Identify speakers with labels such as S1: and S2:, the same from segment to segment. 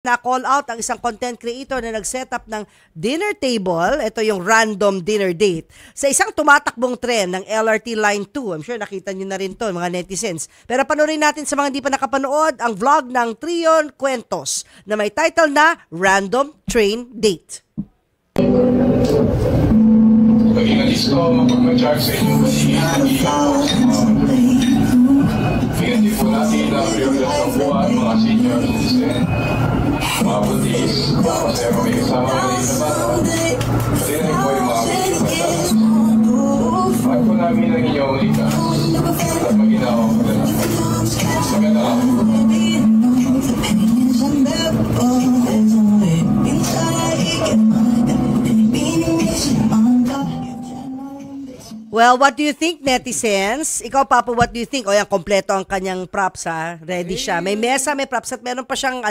S1: Na-call out ang isang content creator na nag-set up ng dinner table, ito yung random dinner date, sa isang tumatakbong tren ng LRT Line 2. I'm sure nakita nyo na rin to, mga netizens. Pero panoorin natin sa mga hindi pa nakapanood ang vlog ng Trion Cuentos na may title na Random Train Date.
S2: Pag-inalis ko, pag mag-charge sa inyo, hindi po natin na prioridad ng buwan, mga senior citizen, mga pulis, mga masaya kami kasama ko dito na bata. Tingnan po yung mga video. Mahal po namin ang inyong likas at maginawa ko na lang. Maganda lang.
S1: Well, what do you think, netizens? Ikaw, Papa, what do you think? O yan, kompleto ang kanyang props, ha? Ready siya. May mesa, may props, at meron pa siyang,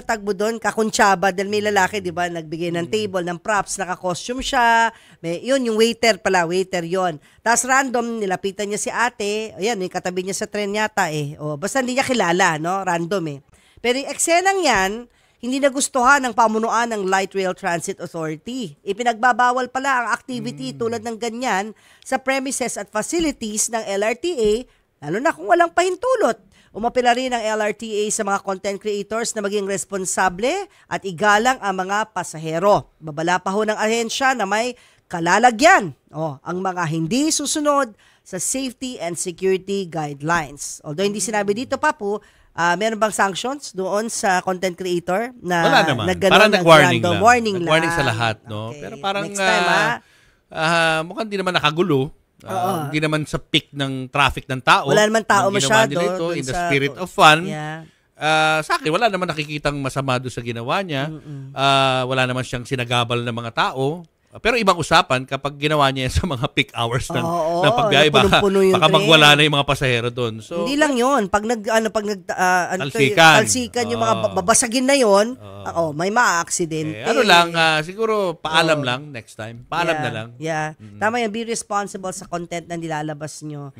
S1: tagbo doon, kakuntsaba, dahil may lalaki, di ba, nagbigay ng table, ng props, naka-costume siya. Yun, yung waiter pala, waiter yon. Tapos random, nilapitan niya si ate. Ayan, yung katabi niya sa tren yata, eh. O, basta hindi niya kilala, no? Random, eh. Pero yung eksenang yan, hindi nagustuhan ng pamunuan ng Light Rail Transit Authority. Ipinagbabawal pala ang activity tulad ng ganyan sa premises at facilities ng LRTA, lalo na kung walang pahintulot. Umapila rin ang LRTA sa mga content creators na maging responsable at igalang ang mga pasahero. Babala pa ho ng ahensya na may kalalagyan ang mga hindi susunod sa safety and security guidelines. Although hindi sinabi dito, Papu, meron bang sanctions doon sa content creator na
S3: wala naman. Parang nag-warning lang. Nag-warning sa lahat, no? Okay. Pero parang next time, mukhang di naman nakagulo. Hindi naman sa peak ng traffic ng tao.
S1: Wala naman tao masyado.
S3: Dito, in the spirit of fun. Yeah. Sa akin, wala naman nakikitang masama doon sa ginawa niya. Wala naman siyang sinagabal ng mga tao. Pero ibang usapan kapag ginawa niya sa mga peak hours ng pagbiyahe, baka magwala na yung mga pasahero doon. So,
S1: hindi lang yun. Pag talsikan yung mga babasagin na yun, may maa-aksidente.
S3: Siguro paalam lang next time. Paalam na lang.
S1: Yeah. Tama yan, be responsible sa content na nilalabas nyo.